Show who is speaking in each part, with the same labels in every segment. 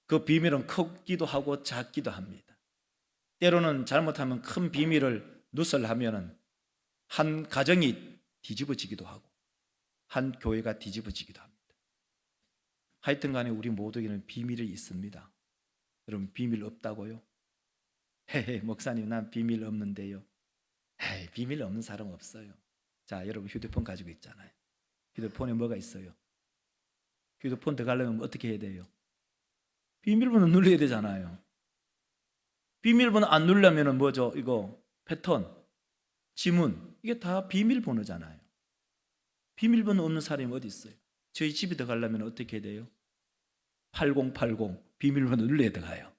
Speaker 1: 그 비밀은 크기도 하고 작기도 합니다. 때로는 잘못하면 큰 비밀을 누설하면 한 가정이 뒤집어지기도 하고 한 교회가 뒤집어지기도 합니다. 하여튼 간에 우리 모두에게는 비밀이 있습니다. 여러분, 비밀 없다고요? 헤헤, 목사님 난 비밀 없는데요. 에이, 비밀 없는 사람 없어요. 자, 여러분 휴대폰 가지고 있잖아요. 휴대폰에 뭐가 있어요? 휴대폰 들어가려면 어떻게 해야 돼요? 비밀번호 눌러야 되잖아요. 비밀번호 안 누르려면 뭐죠? 이거 패턴, 지문, 이게 다 비밀번호잖아요. 비밀번호 없는 사람이 어디 있어요? 저희 집에 들어가려면 어떻게 해야 돼요? 8080 비밀번호 눌러야 들어가요.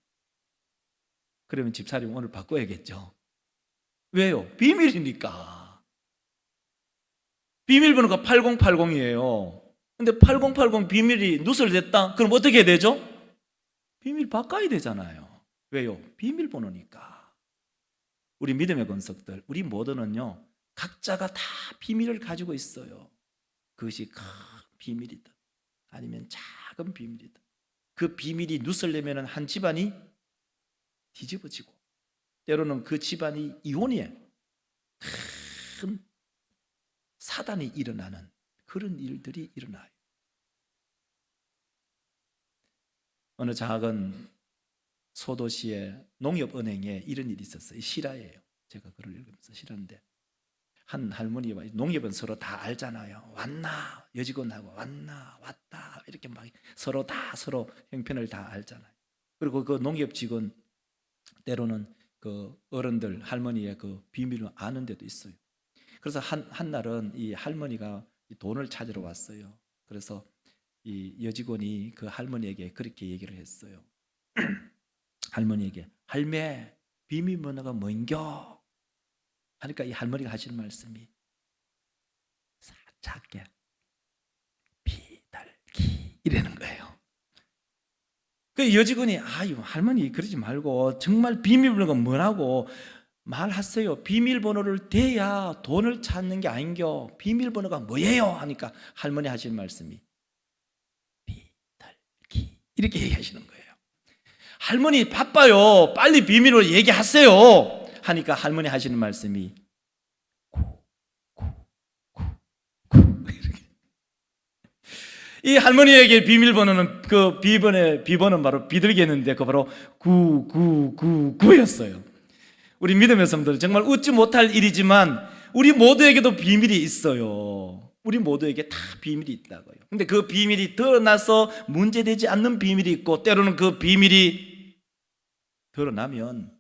Speaker 1: 그러면 집사님 오늘 바꿔야겠죠. 왜요? 비밀이니까. 비밀번호가 8080이에요. 근데 8080 비밀이 누설됐다? 그럼 어떻게 해야 되죠? 비밀 바꿔야 되잖아요. 왜요? 비밀번호니까. 우리 믿음의 권속들, 우리 모두는요, 각자가 다 비밀을 가지고 있어요. 그것이 큰 비밀이다, 아니면 작은 비밀이다. 그 비밀이 누설되면 한 집안이 뒤집어지고, 때로는 그 집안이 이혼에 큰 사단이 일어나는 그런 일들이 일어나요. 어느 작은 소도시의 농협은행에 이런 일이 있었어요. 실화예요. 제가 글을 읽으면서 실화인데, 한 할머니가, 농협은 서로 다 알잖아요. 왔나, 여직원하고 왔나, 왔다, 이렇게 막 서로 형편을 다 알잖아요. 그리고 그 농협 직원 때로는 그 어른들, 할머니의 그 비밀을 아는 데도 있어요. 그래서 한 날은 이 할머니가 돈을 찾으러 왔어요. 그래서 이 여직원이 그 할머니에게 그렇게 얘기를 했어요. 할머니에게, 할매, 비밀번호가 뭔겨? 하니까 이 할머니가 하시는 말씀이 작게 비달기 이라는 거예요. 그 여직원이, 아유 할머니 그러지 말고 정말 비밀번호가 뭐라고 말하세요. 비밀번호를 대야 돈을 찾는 게 아닌겨. 비밀번호가 뭐예요? 하니까 할머니 하시는 말씀이 비달기 이렇게 얘기하시는 거예요. 할머니 바빠요. 빨리 비밀을 얘기하세요. 하니까 할머니 하시는 말씀이 이 할머니에게 비밀번호는 그 비번은 바로 비둘기였는데 그 바로 9999였어요. 우리 믿음의 성도들, 정말 웃지 못할 일이지만 우리 모두에게도 비밀이 있어요. 우리 모두에게 다 비밀이 있다고요. 근데 그 비밀이 드러나서 문제되지 않는 비밀이 있고, 때로는 그 비밀이 드러나면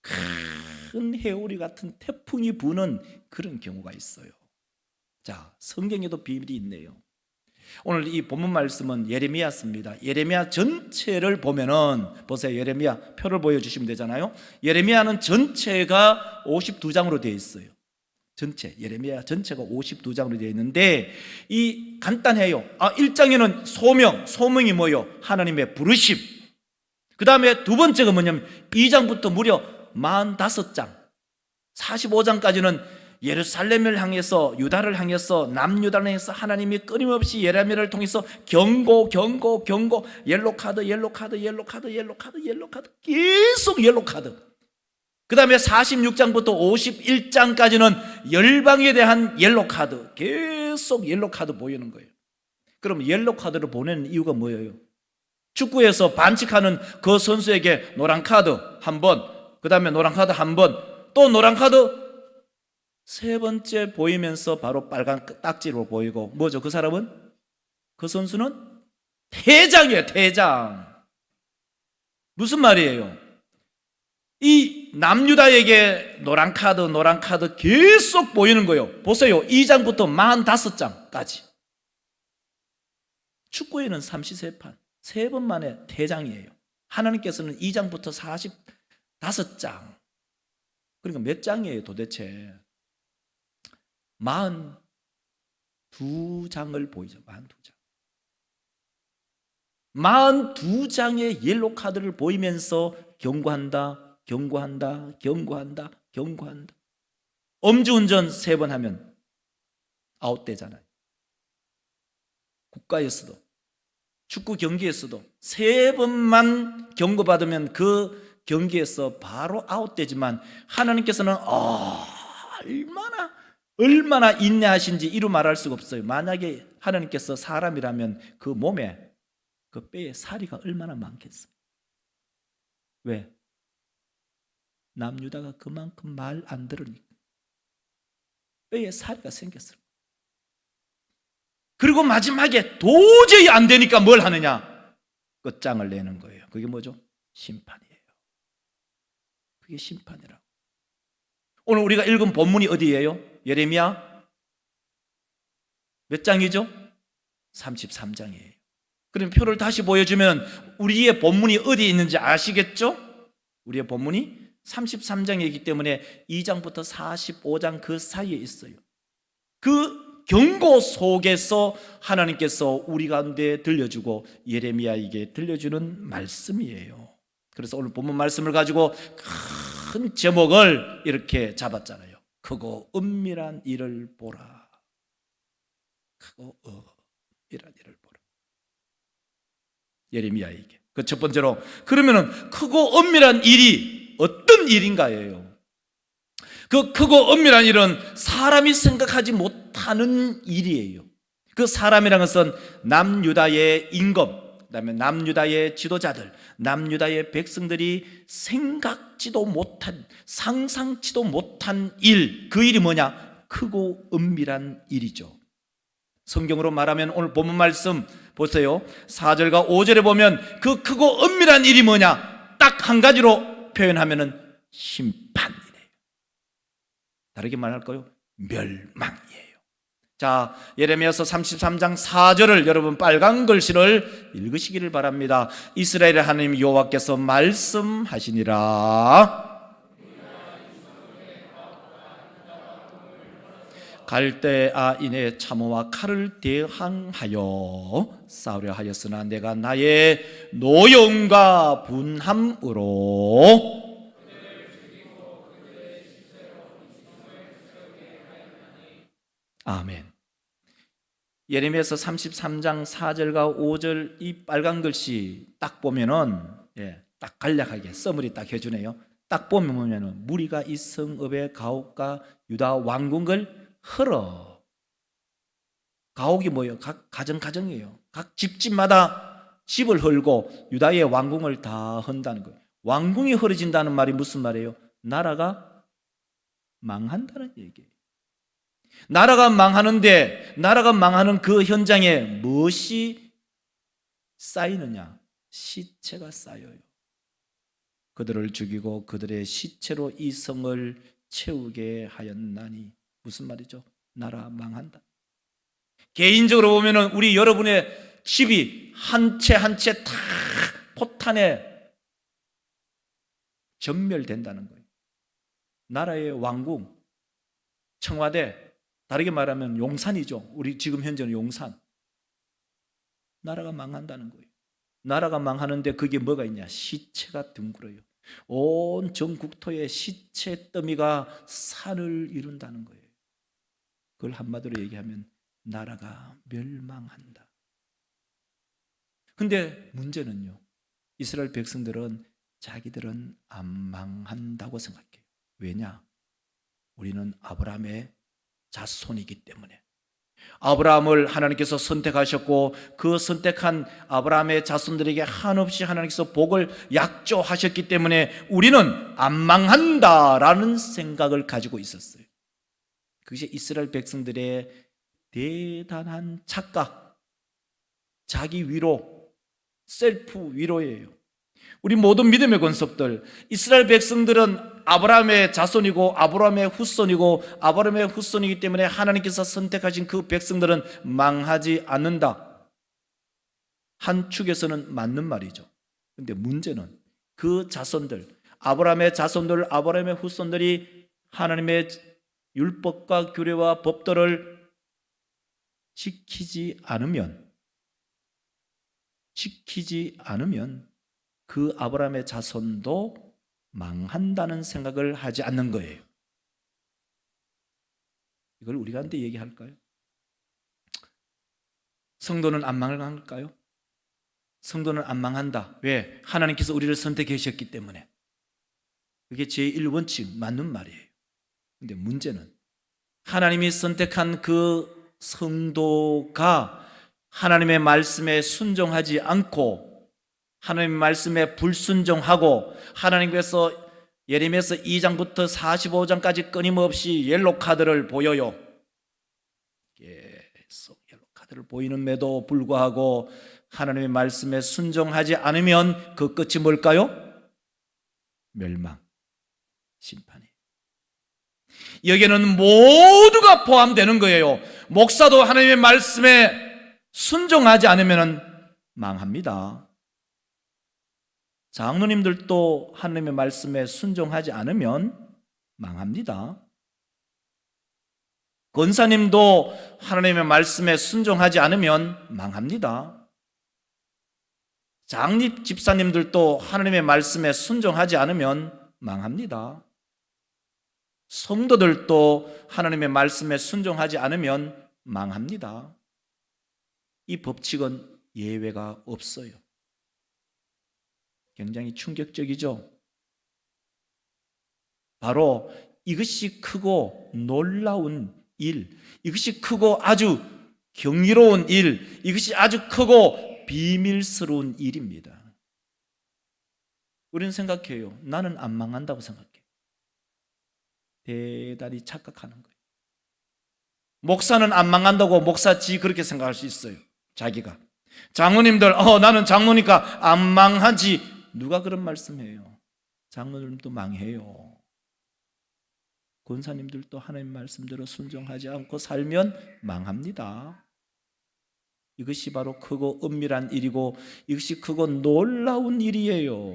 Speaker 1: 큰 해오리 같은 태풍이 부는 그런 경우가 있어요. 자, 성경에도 비밀이 있네요. 오늘 이 본문 말씀은 예레미야입니다. 예레미야 전체를 보면은, 보세요. 예레미야 표를 보여주시면 되잖아요. 예레미야는 전체가 52장으로 되어 있어요. 전체, 예레미야 전체가 52장으로 되어 있는데, 이 간단해요. 1장에는 소명이 뭐예요? 하나님의 부르심. 그 다음에 두 번째가 뭐냐면 2장부터 무려 45장, 45장까지는 예루살렘을 향해서, 유다를 향해서, 남유다를 향해서 하나님이 끊임없이 예레미야를 통해서 경고, 옐로카드, 계속 옐로카드. 그 다음에 46장부터 51장까지는 열방에 대한 옐로카드, 계속 옐로카드 보이는 거예요. 그럼 옐로카드를 보내는 이유가 뭐예요? 축구에서 반칙하는 그 선수에게 노란카드 한 번, 그 다음에 노란카드 한 번, 또 노란카드 세 번째 보이면서 바로 빨간 딱지로 보이고, 뭐죠? 그 사람은, 그 선수는 퇴장이에요. 퇴장. 무슨 말이에요? 이 남유다에게 노란카드 계속 보이는 거예요. 보세요. 2장부터 45장까지. 축구에는 삼시세판, 세 번 만에 퇴장이에요. 하나님께서는 2장부터 45장, 그러니까 몇 장이에요 도대체? 42장을 보이죠. 42장. 42장의 옐로 카드를 보이면서 경고한다. 음주운전 3번 하면 아웃되잖아요. 국가에서도 축구 경기에서도 3번만 경고받으면 그 경기에서 바로 아웃되지만 하나님께서는 얼마나 인내하신지 이루 말할 수가 없어요. 만약에 하나님께서 사람이라면 그 몸에, 그 뼈에 살이가 얼마나 많겠어요. 왜? 남유다가 그만큼 말 안 들으니까 뼈에 살이가 생겼어요. 그리고 마지막에 도저히 안 되니까 뭘 하느냐? 끝장을 내는 거예요. 그게 뭐죠? 심판이에요. 그게 심판이라고. 오늘 우리가 읽은 본문이 어디예요? 예레미야 몇 장이죠? 33장이에요. 그럼 표를 다시 보여주면 우리의 본문이 어디에 있는지 아시겠죠? 우리의 본문이 33장이기 때문에 2장부터 45장 그 사이에 있어요. 그 경고 속에서 하나님께서 우리 가운데 들려주고 예레미야에게 들려주는 말씀이에요. 그래서 오늘 본문 말씀을 가지고 큰 제목을 이렇게 잡았잖아요. 크고 은밀한 일을 보라. 크고 은밀한 일을 보라. 예레미야에게. 그 첫 번째로, 그러면은 크고 은밀한 일이 어떤 일인가예요? 그 크고 은밀한 일은 사람이 생각하지 못하는 일이에요. 그 사람이라는 것은 남유다의 임금, 그다음에 남유다의 지도자들, 남유다의 백성들이 생각지도 못한, 상상치도 못한 일, 그 일이 뭐냐? 크고 은밀한 일이죠. 성경으로 말하면 오늘 본문 말씀 보세요. 4절과 5절에 보면 그 크고 은밀한 일이 뭐냐? 딱 한 가지로 표현하면은 심판이래요. 다르게 말할까요? 멸망이에요. 자, 예레미야서 33장 4절을 여러분 빨간 글씨를 읽으시기를 바랍니다. 이스라엘의 하나님 여호와께서 말씀하시니라. 갈대아인의 참호와 칼을 대항하여 싸우려 하였으나 내가 나의 노여움과 분함으로 아멘. 예레미야서 33장 4절과 5절 이 빨간 글씨 딱 보면은 딱 간략하게 서머리 딱 해주네요. 딱 보면은 무리가 이 성읍의 가옥과 유다 왕궁을 헐어. 가옥이 뭐예요? 각 가정이에요. 각 집집마다 집을 헐고 유다의 왕궁을 다 헌다는 거예요. 왕궁이 헐어진다는 말이 무슨 말이에요? 나라가 망한다는 얘기예요. 나라가 망하는데, 나라가 망하는 그 현장에 무엇이 쌓이느냐? 시체가 쌓여요. 그들을 죽이고 그들의 시체로 이 성을 채우게 하였나니, 무슨 말이죠? 나라 망한다. 개인적으로 보면은 우리 여러분의 집이 한 채 한 채 다 포탄에 전멸된다는 거예요. 나라의 왕궁, 청와대, 다르게 말하면 용산이죠. 우리 지금 현재는 용산. 나라가 망한다는 거예요. 나라가 망하는데 그게 뭐가 있냐? 시체가 둥글어요. 온 전국토에 시체 더미가 산을 이룬다는 거예요. 그걸 한마디로 얘기하면 나라가 멸망한다. 근데 문제는요, 이스라엘 백성들은 자기들은 안 망한다고 생각해요. 왜냐? 우리는 아브라함의 자손이기 때문에. 아브라함을 하나님께서 선택하셨고 그 선택한 아브라함의 자손들에게 한없이 하나님께서 복을 약조하셨기 때문에 우리는 안 망한다라는 생각을 가지고 있었어요. 그것이 이스라엘 백성들의 대단한 착각, 자기 위로, 셀프 위로예요. 우리 모든 믿음의 권속들, 이스라엘 백성들은 아브라함의 자손이고 아브라함의 후손이고 아브라함의 후손이기 때문에 하나님께서 선택하신 그 백성들은 망하지 않는다. 한 축에서는 맞는 말이죠. 그런데 문제는 그 자손들, 아브라함의 자손들, 아브라함의 후손들이 하나님의 율법과 규례와 법도를 지키지 않으면 그 아브라함의 자손도 망한다는 생각을 하지 않는 거예요. 이걸 우리가 한테 얘기할까요? 성도는 안 망할까요? 성도는 안 망한다. 왜? 하나님께서 우리를 선택하셨기 때문에. 그게 제1원칙 맞는 말이에요. 근데 문제는 하나님이 선택한 그 성도가 하나님의 말씀에 순종하지 않고 하나님의 말씀에 불순종하고 하나님께서 예레미야서 2장부터 45장까지 끊임없이 옐로 카드를 보여요. 계속 옐로 카드를 보이는데도 불구하고 하나님의 말씀에 순종하지 않으면 그 끝이 뭘까요? 멸망, 심판이에요. 여기에는 모두가 포함되는 거예요. 목사도 하나님의 말씀에 순종하지 않으면 망합니다. 장로님들도 하나님의 말씀에 순종하지 않으면 망합니다. 권사님도 하나님의 말씀에 순종하지 않으면 망합니다. 장립 집사님들도 하나님의 말씀에 순종하지 않으면 망합니다. 성도들도 하나님의 말씀에 순종하지 않으면 망합니다. 이 법칙은 예외가 없어요. 굉장히 충격적이죠. 바로 이것이 크고 놀라운 일, 이것이 크고 아주 경이로운 일, 이것이 아주 크고 비밀스러운 일입니다. 우리는 생각해요. 나는 안 망한다고 생각해요. 대단히 착각하는 거예요. 목사는 안 망한다고 목사지 그렇게 생각할 수 있어요. 자기가. 장로님들 나는 장로니까 안 망하지. 누가 그런 말씀해요? 장로님도 망해요. 권사님들도 하나님 말씀대로 순종하지 않고 살면 망합니다. 이것이 바로 크고 은밀한 일이고 이것이 크고 놀라운 일이에요.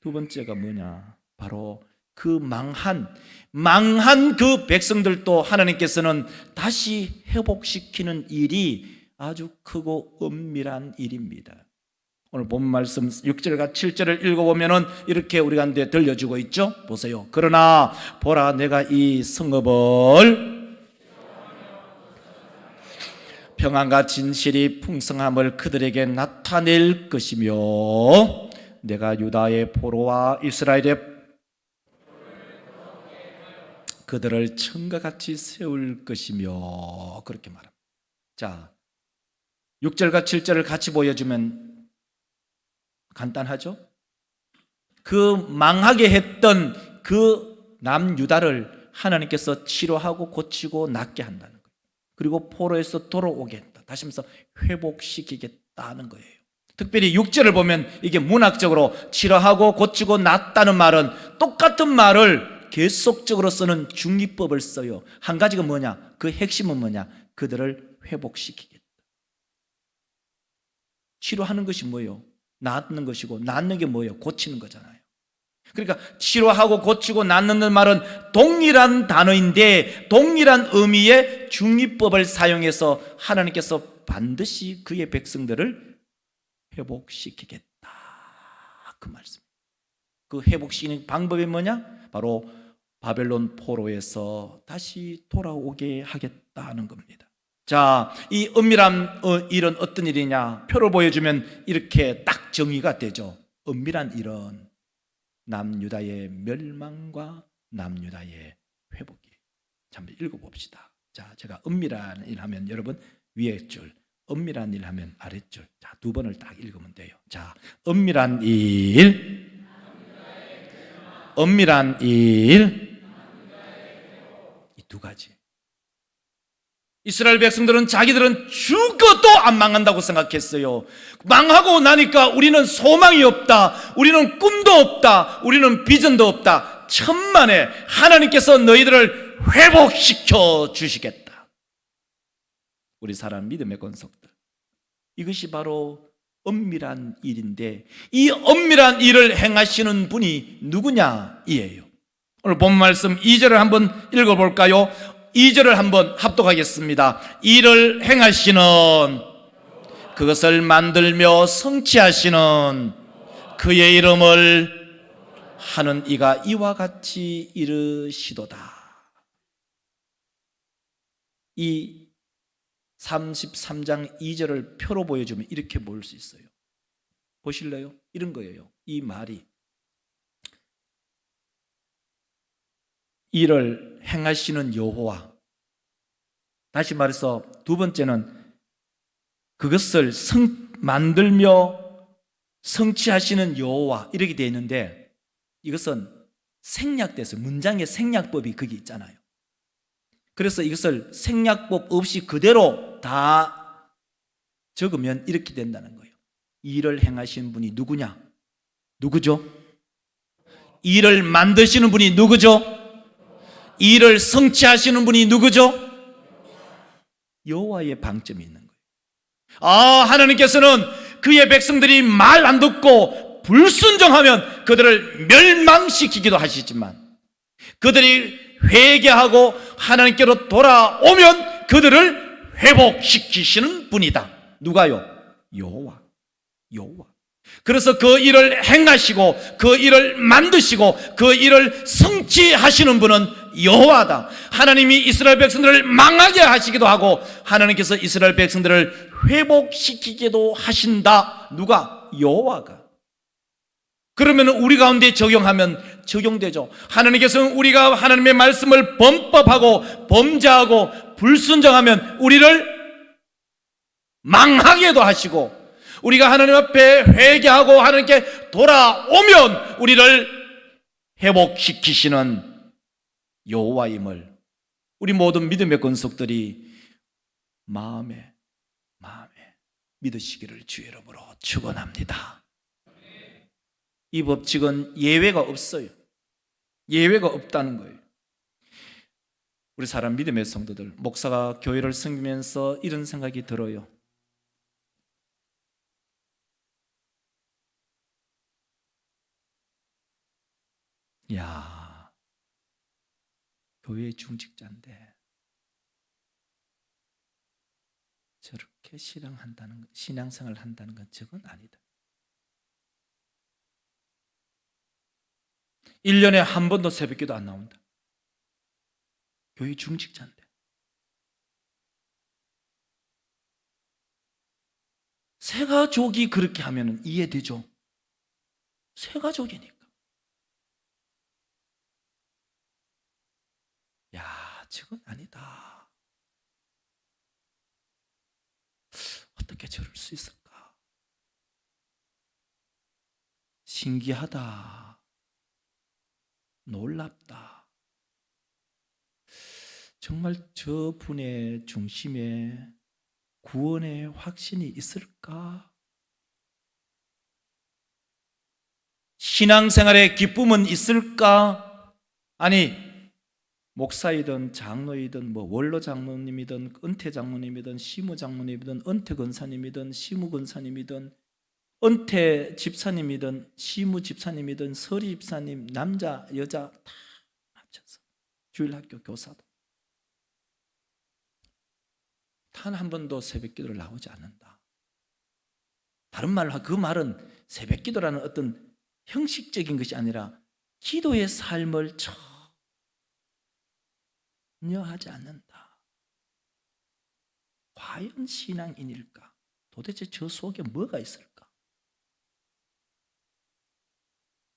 Speaker 1: 두 번째가 뭐냐? 바로 그 망한 그 백성들도 하나님께서는 다시 회복시키는 일이 아주 크고 은밀한 일입니다. 오늘 본 말씀 6절과 7절을 읽어보면 이렇게 우리 가운데 들려주고 있죠. 보세요. 그러나 보라 내가 이 성읍을 평안과 진실이 풍성함을 그들에게 나타낼 것이며 내가 유다의 포로와 이스라엘의 그들을 천과 같이 세울 것이며 그렇게 말합니다. 자, 6절과 7절을 같이 보여주면 간단하죠? 그 망하게 했던 그 남유다를 하나님께서 치료하고 고치고 낫게 한다는 거예요. 그리고 포로에서 돌아오게 했다. 다시 말해서 회복시키겠다는 거예요. 특별히 6절을 보면 이게 문학적으로 치료하고 고치고 낫다는 말은 똑같은 말을 계속적으로 쓰는 중립법을 써요. 한 가지가 뭐냐? 그 핵심은 뭐냐? 그들을 회복시키겠다. 치료하는 것이 뭐예요? 낫는 것이고 낫는 게 뭐예요? 고치는 거잖아요. 그러니까 치료하고 고치고 낫는 말은 동일한 단어인데 동일한 의미의 중립법을 사용해서 하나님께서 반드시 그의 백성들을 회복시키겠다. 그 말씀. 그 회복시키는 방법이 뭐냐? 바로 바벨론 포로에서 다시 돌아오게 하겠다는 겁니다. 자, 이 은밀한 일은 어떤 일이냐? 표를 보여주면 이렇게 딱 정의가 되죠. 은밀한 일은 남유다의 멸망과 남유다의 회복이에요. 한번 읽어봅시다. 자, 제가 은밀한 일 하면 여러분 위에 줄, 은밀한 일 하면 아랫줄. 자, 두 번을 딱 읽으면 돼요. 자, 은밀한 일, 은밀한 일, 이 두 가지. 이스라엘 백성들은 자기들은 죽어도 안 망한다고 생각했어요. 망하고 나니까 우리는 소망이 없다. 우리는 꿈도 없다. 우리는 비전도 없다. 천만에 하나님께서 너희들을 회복시켜 주시겠다. 우리 사람 믿음의 권속들. 이것이 바로 엄밀한 일인데 이 엄밀한 일을 행하시는 분이 누구냐 이에요. 오늘 본 말씀 2절을 한번 읽어볼까요? 2절을 한번 합독하겠습니다. 이를 행하시는 그것을 만들며 성취하시는 그의 이름을 하는 이가 이와 같이 이르시도다. 이 33장 2절을 표로 보여주면 이렇게 볼 수 있어요. 보실래요? 이런 거예요. 이 말이 이를 행하시는 여호와, 다시 말해서 두 번째는 그것을 만들며 성취하시는 여호와, 이렇게 되어 있는데 이것은 생략돼서 문장의 생략법이 거기 있잖아요. 그래서 이것을 생략법 없이 그대로 다 적으면 이렇게 된다는 거예요. 일을 행하시는 분이 누구냐? 누구죠? 일을 만드시는 분이 누구죠? 일을 성취하시는 분이 누구죠? 여호와의 방점이 있는 거예요. 하나님께서는 그의 백성들이 말 안 듣고 불순종하면 그들을 멸망시키기도 하시지만 그들이 회개하고 하나님께로 돌아오면 그들을 회복시키시는 분이다. 누가요? 여호와. 그래서 그 일을 행하시고 그 일을 만드시고 그 일을 성취하시는 분은 여호와다. 하나님이 이스라엘 백성들을 망하게 하시기도 하고 하나님께서 이스라엘 백성들을 회복시키기도 하신다. 누가? 여호와가. 그러면 우리 가운데 적용하면 적용되죠. 하나님께서는 우리가 하나님의 말씀을 범법하고 범죄하고 불순종하면 우리를 망하게도 하시고 우리가 하나님 앞에 회개하고 하나님께 돌아오면 우리를 회복시키시는 여호와임을 우리 모든 믿음의 권속들이 마음에 믿으시기를 주의 이름으로 축원합니다. 이 법칙은 예외가 없어요. 예외가 없다는 거예요. 우리 사람 믿음의 성도들, 목사가 교회를 섬기면서 이런 생각이 들어요. 야, 교회 중직자인데 저렇게 신앙생활을 한다는 건 저건 아니다. 1년에 한 번도 새벽기도 안 나온다. 교회 중직자인데. 새 가족이 그렇게 하면 이해되죠. 새 가족이니까. 야, 저건 아니다. 어떻게 저럴 수 있을까? 신기하다. 놀랍다. 정말 저분의 중심에 구원의 확신이 있을까? 신앙생활의 기쁨은 있을까? 아니, 목사이든 장로이든 원로 장로님이든 은퇴 장로님이든 시무 장로님이든 은퇴 권사님이든 시무 권사님이든 은퇴 집사님이든 시무 집사님이든 서리 집사님, 남자 여자 다 합쳐서 주일학교 교사도 단 한 번도 새벽기도를 나오지 않는다. 다른 말로 그 말은 새벽기도라는 어떤 형식적인 것이 아니라 기도의 삶을 전혀 하지 않는다. 과연 신앙인일까? 도대체 저 속에 뭐가 있을까?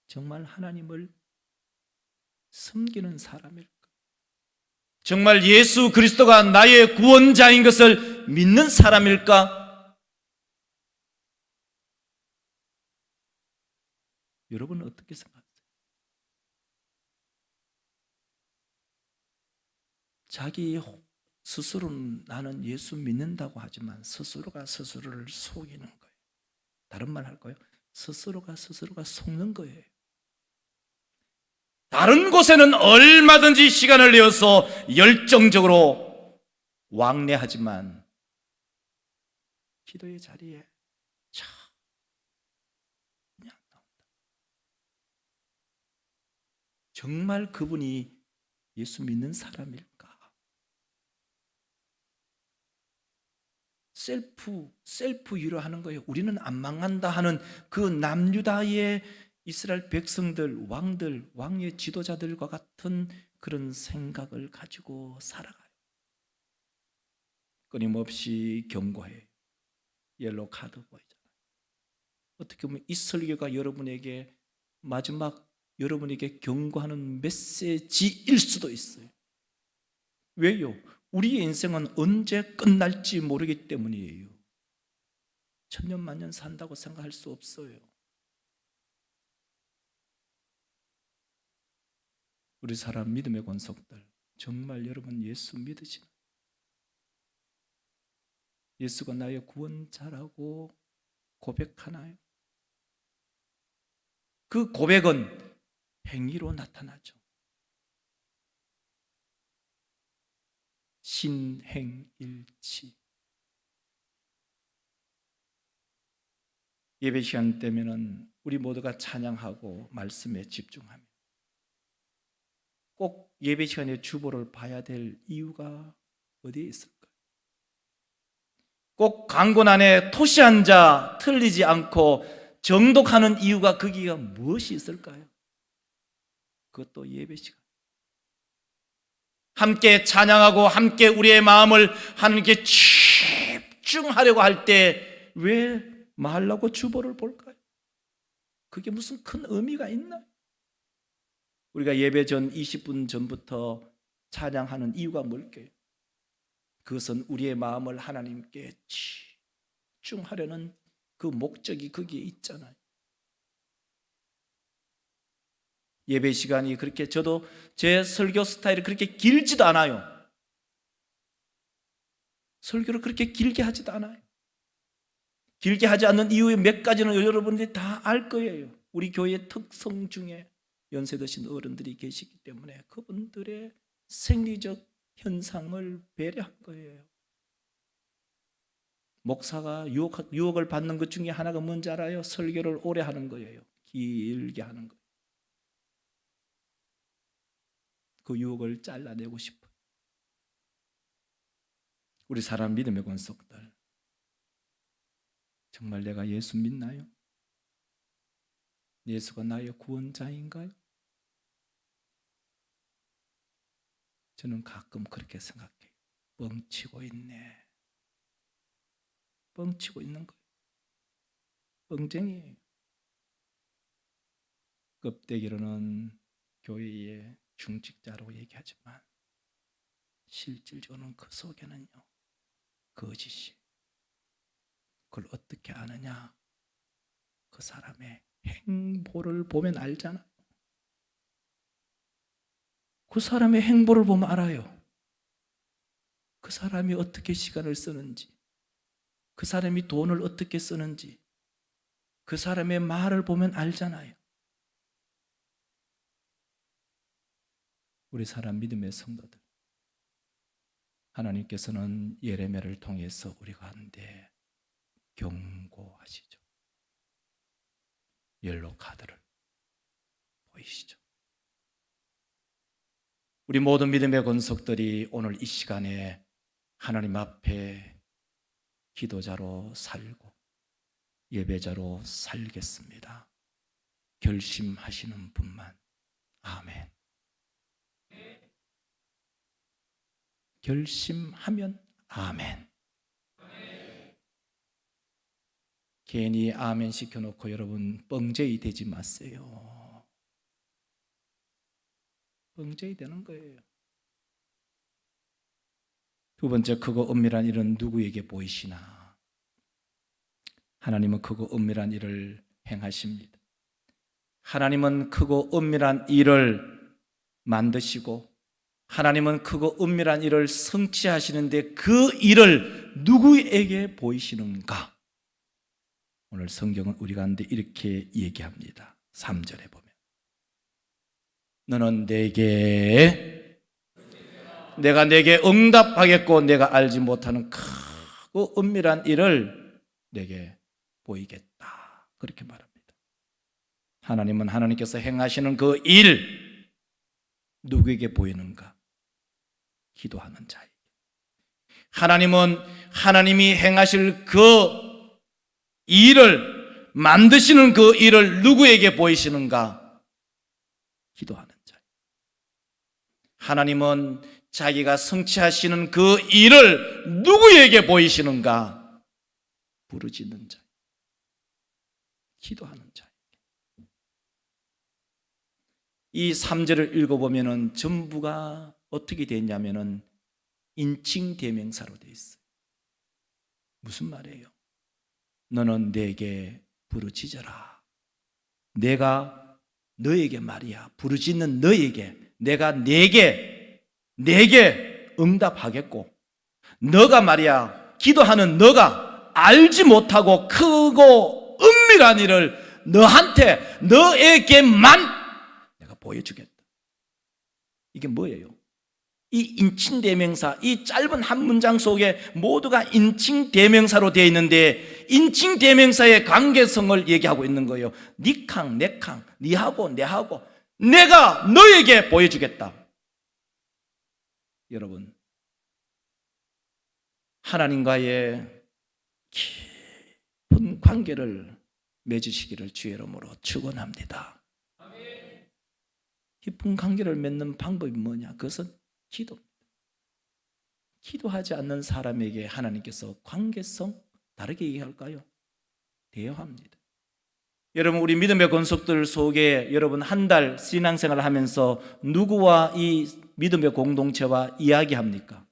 Speaker 1: 정말 하나님을 섬기는 사람일까? 정말 예수 그리스도가 나의 구원자인 것을 믿는 사람일까? 여러분은 어떻게 생각하세요? 자기 스스로는 나는 예수 믿는다고 하지만 스스로가 스스로를 속이는 거예요. 다른 말 할까요? 스스로가 속는 거예요. 다른 곳에는 얼마든지 시간을 내어서 열정적으로 왕래하지만 기도의 자리에 그냥 나온다. 정말 그분이 예수 믿는 사람일까? 셀프 위로하는 거예요. 우리는 안 망한다 하는 그 남유다의 이스라엘 백성들, 왕들, 왕의 지도자들과 같은 그런 생각을 가지고 살아가요. 끊임없이 경고해요. 옐로우 카드 보이잖아요. 어떻게 보면 이 설교가 여러분에게 마지막 여러분에게 경고하는 메시지일 수도 있어요. 왜요? 우리의 인생은 언제 끝날지 모르기 때문이에요. 천년만년 산다고 생각할 수 없어요. 우리 사람 믿음의 권속들, 정말 여러분 예수 믿으시나요? 예수가 나의 구원자라고 고백하나요? 그 고백은 행위로 나타나죠. 신행일치. 예배 시간 때면은 우리 모두가 찬양하고 말씀에 집중하며 꼭 예배 시간에 주보를 봐야 될 이유가 어디에 있을까요? 꼭 강권 안에 토시 앉아 틀리지 않고 정독하는 이유가 거기가 무엇이 있을까요? 그것도 예배 시간. 함께 찬양하고 함께 우리의 마음을 하나님께 집중하려고 할 때 왜 말라고 주보를 볼까요? 그게 무슨 큰 의미가 있나요? 우리가 예배 전 20분 전부터 찬양하는 이유가 뭘까요? 그것은 우리의 마음을 하나님께 집중하려는 그 목적이 거기에 있잖아요. 예배 시간이 그렇게 저도 제 설교 스타일이 그렇게 길지도 않아요. 설교를 그렇게 길게 하지도 않아요. 길게 하지 않는 이유의 몇 가지는 여러분들이 다 알 거예요. 우리 교회의 특성 중에 연세 드신 어른들이 계시기 때문에 그분들의 생리적 현상을 배려한 거예요. 목사가 유혹을 받는 것 중에 하나가 뭔지 알아요? 설교를 오래 하는 거예요. 길게 하는 거예요. 그 유혹을 잘라내고 싶어요. 우리 사람 믿음의 권속들, 정말 내가 예수 믿나요? 예수가 나의 구원자인가요? 저는 가끔 그렇게 생각해요. 뻥치고 있네. 뻥치고 있는 거예요. 뻥쟁이에요. 껍데기로는 교회의 중직자로 얘기하지만 실질적으로는 그 속에는요, 거짓이. 그걸 어떻게 아느냐? 그 사람의 행보를 보면 알잖아요. 그 사람의 행보를 보면 알아요. 그 사람이 어떻게 시간을 쓰는지, 그 사람이 돈을 어떻게 쓰는지, 그 사람의 말을 보면 알잖아요. 우리 사람 믿음의 성도들, 하나님께서는 예레미야를 통해서 우리 가운데 경고하시죠. 옐로우 카드를 보이시죠? 우리 모든 믿음의 권속들이 오늘 이 시간에 하나님 앞에 기도자로 살고 예배자로 살겠습니다. 결심하시는 분만. 아멘. 결심하면 아멘. 괜히 아멘 시켜놓고 여러분 뻥제이 되지 마세요. 뻥제이 되는 거예요. 두 번째, 크고 은밀한 일은 누구에게 보이시나? 하나님은 크고 은밀한 일을 행하십니다. 하나님은 크고 은밀한 일을 만드시고 하나님은 크고 은밀한 일을 성취하시는데 그 일을 누구에게 보이시는가? 오늘 성경은 우리 가운데 이렇게 얘기합니다. 3절에 보면 너는 내가 내게 응답하겠고 내가 알지 못하는 크고 은밀한 일을 내게 보이겠다. 그렇게 말합니다. 하나님은 하나님께서 행하시는 그 일 누구에게 보이는가? 기도하는 자에게. 하나님은 하나님이 행하실 그 일을 만드시는 그 일을 누구에게 보이시는가? 기도하는 자에게. 하나님은 자기가 성취하시는 그 일을 누구에게 보이시는가? 부르짖는 자, 기도하는 자. 이 3절을 읽어보면 전부가 어떻게 되어 있냐면 인칭 대명사로 되어 있어요. 무슨 말이에요? 너는 내게 부르짖어라. 내가 너에게 말이야. 부르짖는 너에게 내가 내게 응답하겠고, 너가 말이야 기도하는 너가 알지 못하고 크고 은밀한 일을 너에게만 내가 보여주겠다. 이게 뭐예요? 이 인칭대명사, 이 짧은 한 문장 속에 모두가 인칭대명사로 되어 있는데 인칭대명사의 관계성을 얘기하고 있는 거예요. 니캉, 내캉, 니하고 내하고 내가 너에게 보여주겠다. 여러분, 하나님과의 깊은 관계를 맺으시기를 주의 이름으로 축원합니다. 깊은 관계를 맺는 방법이 뭐냐? 그것은 기도입니다. 기도하지 않는 사람에게 하나님께서 관계성 다르게 얘기할까요? 대화합니다. 여러분, 우리 믿음의 권속들 속에 여러분 한 달 신앙생활을 하면서 누구와 이 믿음의 공동체와 이야기합니까?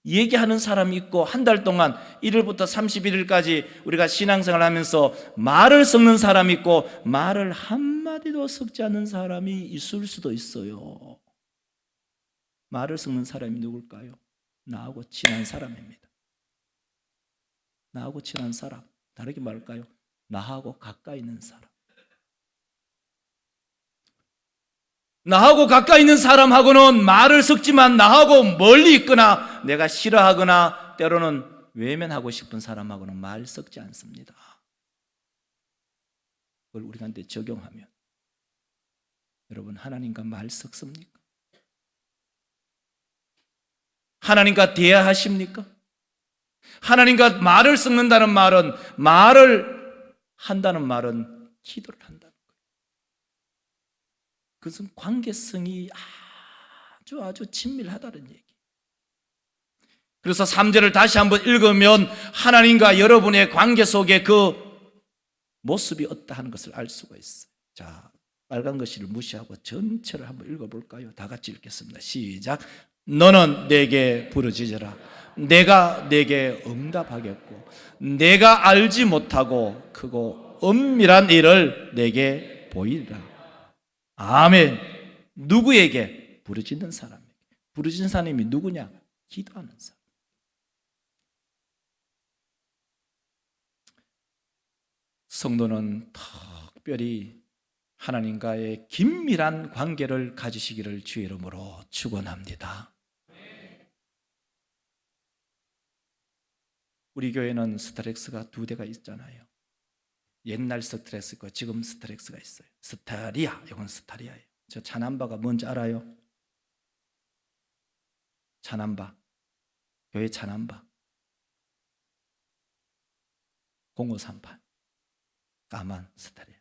Speaker 1: 얘기하는 사람이 있고, 한 달 동안 1일부터 31일까지 우리가 신앙생활을 하면서 말을 섞는 사람이 있고, 말을 한마디도 섞지 않는 사람이 있을 수도 있어요. 말을 섞는 사람이 누굴까요? 나하고 친한 사람입니다. 나하고 친한 사람, 다르게 말할까요? 나하고 가까이 있는 사람. 나하고 가까이 있는 사람하고는 말을 섞지만 나하고 멀리 있거나 내가 싫어하거나 때로는 외면하고 싶은 사람하고는 말 섞지 않습니다. 그걸 우리한테 적용하면 여러분, 하나님과 말 섞습니까? 하나님과 대화하십니까? 하나님과 말을 섞는다는 말은, 말을 한다는 말은 기도를 한다는 거예요. 그것은 관계성이 아주 친밀하다는 얘기. 그래서 3절을 다시 한번 읽으면 하나님과 여러분의 관계 속에 그 모습이 어떠한 것을 알 수가 있어요. 자, 빨간 글씨를 무시하고 전체를 한번 읽어볼까요? 다 같이 읽겠습니다. 시작. 너는 내게 부르짖어라. 내가 내게 응답하겠고, 내가 알지 못하고 크고 은밀한 일을 내게 보이리라. 아멘. 누구에게? 부르짖는 사람에게. 부르짖는 사람이 누구냐? 기도하는 사람. 성도는 특별히 하나님과의 긴밀한 관계를 가지시기를 주의 이름으로 축원합니다. 우리 교회는 스타렉스가 2대가 있잖아요. 옛날 스타렉스가 지금 스타렉스가 있어요. 스타리아, 이건 스타리아예요. 저 차남바가 뭔지 알아요? 차남바, 교회 차남바 0538 까만 스타리아.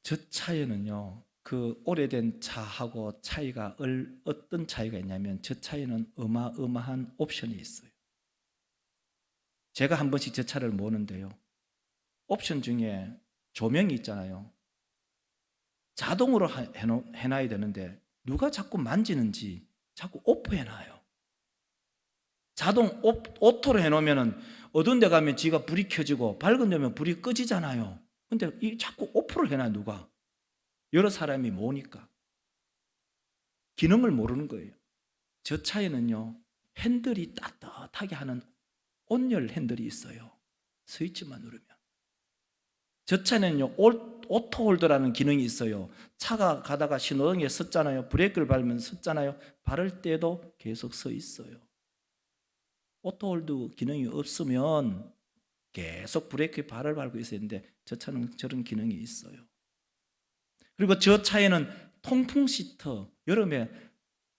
Speaker 1: 저 차에는요, 그 오래된 차하고 차이가 어떤 차이가 있냐면, 저 차에는 어마어마한 옵션이 있어요. 제가 한 번씩 저 차를 모는데요, 옵션 중에 조명이 있잖아요. 자동으로 해놔야 되는데 누가 자꾸 만지는지 자꾸 오프해놔요. 자동 오토로 해놓으면 어두운 데 가면 지가 불이 켜지고 밝은 데면 불이 꺼지잖아요. 근데 자꾸 오프를 해놔요. 누가? 여러 사람이 모으니까 기능을 모르는 거예요. 저 차에는요, 핸들이 따뜻하게 하는 온열 핸들이 있어요. 스위치만 누르면. 저 차는요, 오토홀더라는 기능이 있어요. 차가 가다가 신호등에 섰잖아요. 브레이크를 밟으면 섰잖아요. 바를 때도 계속 서 있어요. 오토홀드 기능이 없으면 계속 브레이크에 발을 밟고 있어야 되는데, 저 차는 저런 기능이 있어요. 그리고 저 차에는 통풍 시트, 여름에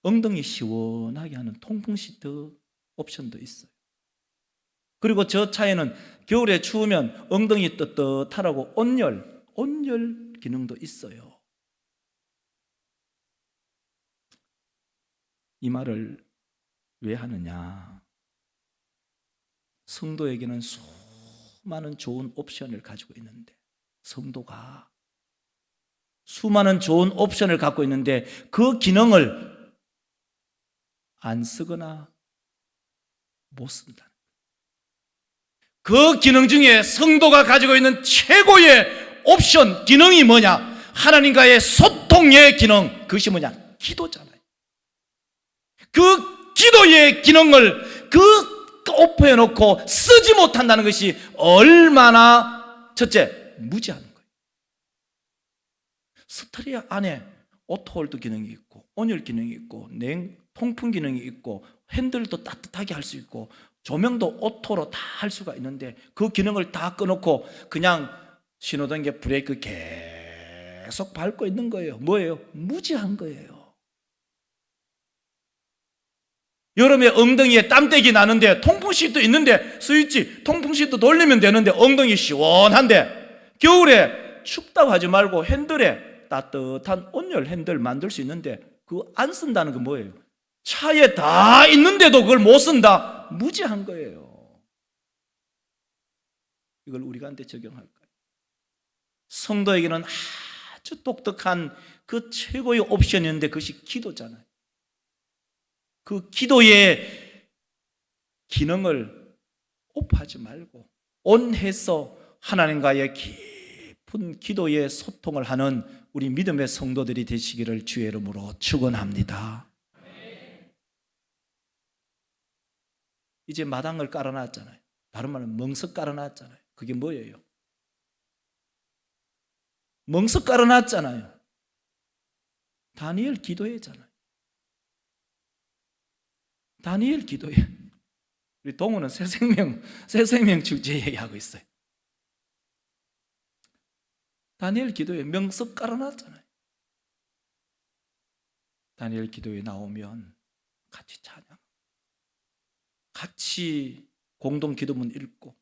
Speaker 1: 엉덩이 시원하게 하는 통풍 시트 옵션도 있어요. 그리고 저 차에는 겨울에 추우면 엉덩이 떳떳하라고 온열 기능도 있어요. 이 말을 왜 하느냐? 성도에게는 수많은 좋은 옵션을 가지고 있는데, 성도가 수많은 좋은 옵션을 갖고 있는데 그 기능을 안 쓰거나 못 쓴다. 그 기능 중에 성도가 가지고 있는 최고의 옵션, 기능이 뭐냐? 하나님과의 소통의 기능, 그것이 뭐냐? 기도잖아요. 그 기도의 기능을 오프해 놓고 쓰지 못한다는 것이 얼마나, 첫째, 무지한 거예요. 스트리아 안에 오토홀드 기능이 있고, 온열 기능이 있고, 통풍 기능이 있고, 핸들도 따뜻하게 할 수 있고, 조명도 오토로 다 할 수가 있는데 그 기능을 다 꺼놓고 그냥 신호등에 브레이크 계속 밟고 있는 거예요. 뭐예요? 무지한 거예요. 여름에 엉덩이에 땀때기 나는데 통풍시트도 있는데 스위치 통풍시트 돌리면 되는데 엉덩이 시원한데, 겨울에 춥다고 하지 말고 핸들에 따뜻한 온열 핸들 만들 수 있는데 그거 안 쓴다는 건 뭐예요? 차에 다 있는데도 그걸 못 쓴다? 무지한 거예요. 이걸 우리한테 적용할까요? 성도에게는 아주 똑똑한 그 최고의 옵션이었는데 그것이 기도잖아요. 그 기도의 기능을 오프하지 말고 온해서 하나님과의 깊은 기도의 소통을 하는 우리 믿음의 성도들이 되시기를 주의 이름으로 축원합니다. 이제 마당을 깔아놨잖아요. 다른 말은 멍석 깔아놨잖아요. 그게 뭐예요? 멍석 깔아놨잖아요. 다니엘 기도회잖아요. 다니엘 기도회. 우리 동호는 새생명 축제 얘기하고 있어요. 다니엘 기도회 명석 깔아놨잖아요. 다니엘 기도회 나오면 같이 찬양, 같이 공동 기도문 읽고,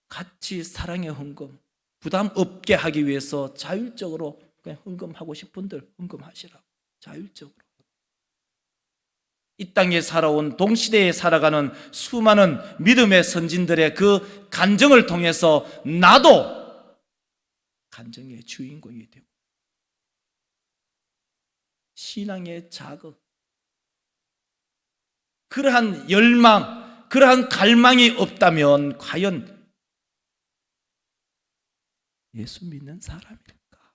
Speaker 1: 같이 사랑의 헌금, 부담 없게 하기 위해서 자율적으로 그냥 헌금하고 싶은 분들 헌금하시라고, 자율적으로. 이 땅에 살아온, 동시대에 살아가는 수많은 믿음의 선진들의 그 간증을 통해서 나도 간증의 주인공이 되고, 신앙의 자극, 그러한 열망, 그러한 갈망이 없다면 과연 예수 믿는 사람일까?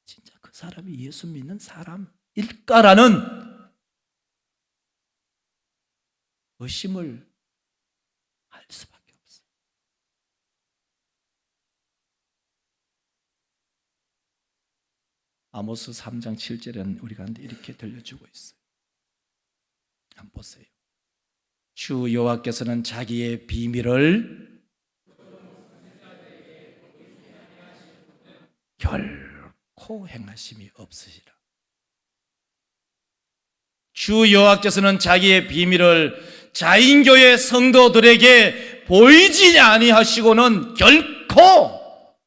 Speaker 1: 진짜 그 사람이 예수 믿는 사람일까라는 의심을 할 수밖에 없어요. 아모스 3장 7절에는 우리가 이렇게 들려주고 있어요. 한번 보세요. 주 여호와께서는 자기의 비밀을 결코 행하심이 없으시라. 주 여호와께서는 자기의 비밀을 자인교회 성도들에게 보이지 아니하시고는 결코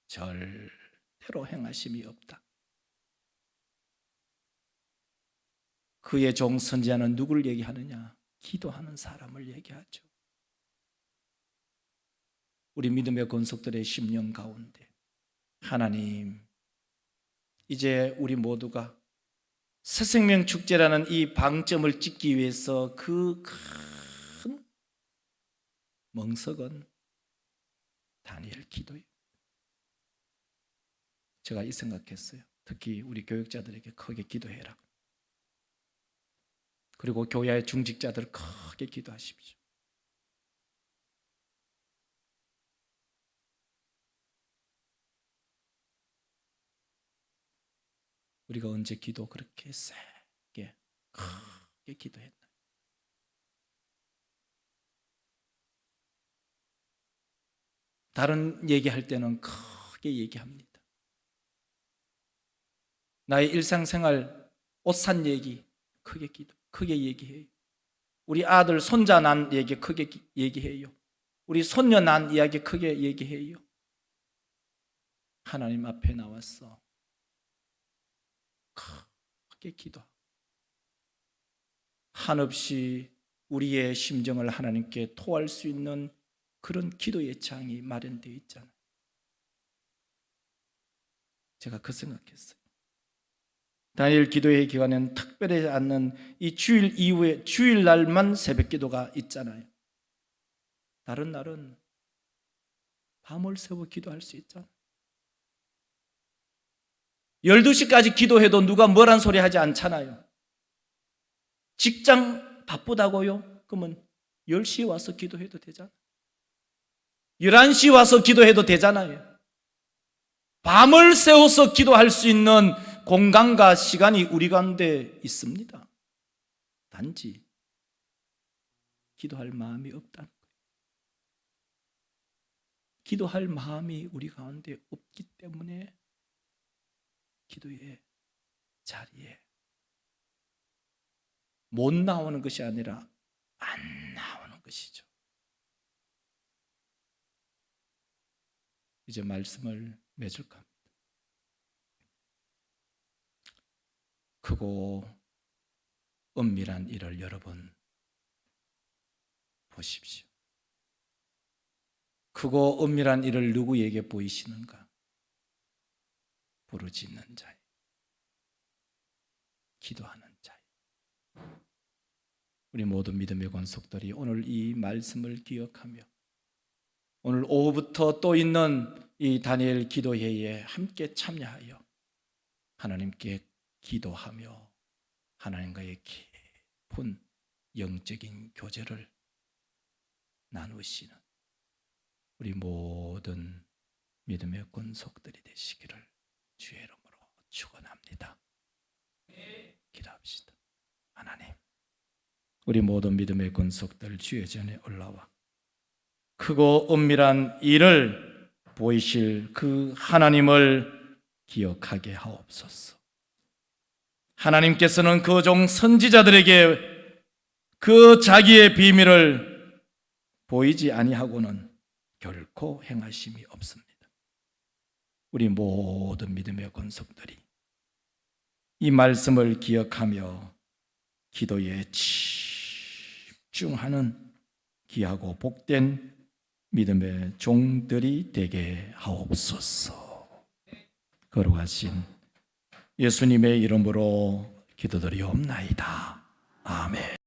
Speaker 1: 절대로 행하심이 없다. 그의 종 선지자는 누구를 얘기하느냐? 기도하는 사람을 얘기하죠. 우리 믿음의 권속들의 심령 가운데 하나님, 이제 우리 모두가 새생명 축제라는 이 방점을 찍기 위해서 그 큰 멍석은 다니엘 기도예요. 제가 이 생각했어요. 특히 우리 교육자들에게 크게 기도해라. 그리고 교회의 중직자들 크게 기도하십시오. 우리가 언제 기도 그렇게 세게 크게 기도했나? 다른 얘기할 때는 크게 얘기합니다. 나의 일상생활 옷 산 얘기 크게 얘기해요. 우리 아들 손자 난 얘기 크게 얘기해요. 우리 손녀 난 이야기 크게 얘기해요. 하나님 앞에 나왔어. 크게 기도하고 한없이 우리의 심정을 하나님께 토할 수 있는 그런 기도의 장이 마련되어 있잖아요. 제가 그 생각했어요. 다니엘 기도회 기간에는 특별하지 않는 이 주일 이후에 주일날만 새벽 기도가 있잖아요. 다른 날은 밤을 새워 기도할 수 있잖아요. 12시까지 기도해도 누가 뭐란 소리 하지 않잖아요. 직장 바쁘다고요? 그러면 10시에 와서 기도해도 되잖아요. 11시에 와서 기도해도 되잖아요. 밤을 새워서 기도할 수 있는 공간과 시간이 우리 가운데 있습니다. 단지 기도할 마음이 없다는 거예요. 기도할 마음이 우리 가운데 없기 때문에 기도의 자리에 못 나오는 것이 아니라 안 나오는 것이죠. 이제 말씀을 맺을까 합니다. 크고 은밀한 일을 여러분 보십시오. 크고 은밀한 일을 누구에게 보이시는가? 부르짖는 자에, 기도하는 자에. 우리 모든 믿음의 권속들이 오늘 이 말씀을 기억하며 오늘 오후부터 또 있는 이 다니엘 기도회에 함께 참여하여 하나님께 기도하며 하나님과의 깊은 영적인 교제를 나누시는 우리 모든 믿음의 권속들이 되시기를 주의 이름으로 축원합니다. 기도합시다. 하나님, 우리 모든 믿음의 권속들 주의 전에 올라와 크고 은밀한 일을 보이실 그 하나님을 기억하게 하옵소서. 하나님께서는 그 종 선지자들에게 그 자기의 비밀을 보이지 아니하고는 결코 행하심이 없습니다. 우리 모든 믿음의 권속들이 이 말씀을 기억하며 기도에 집중하는 귀하고 복된 믿음의 종들이 되게 하옵소서. 거룩하신 예수님의 이름으로 기도드리옵나이다. 아멘.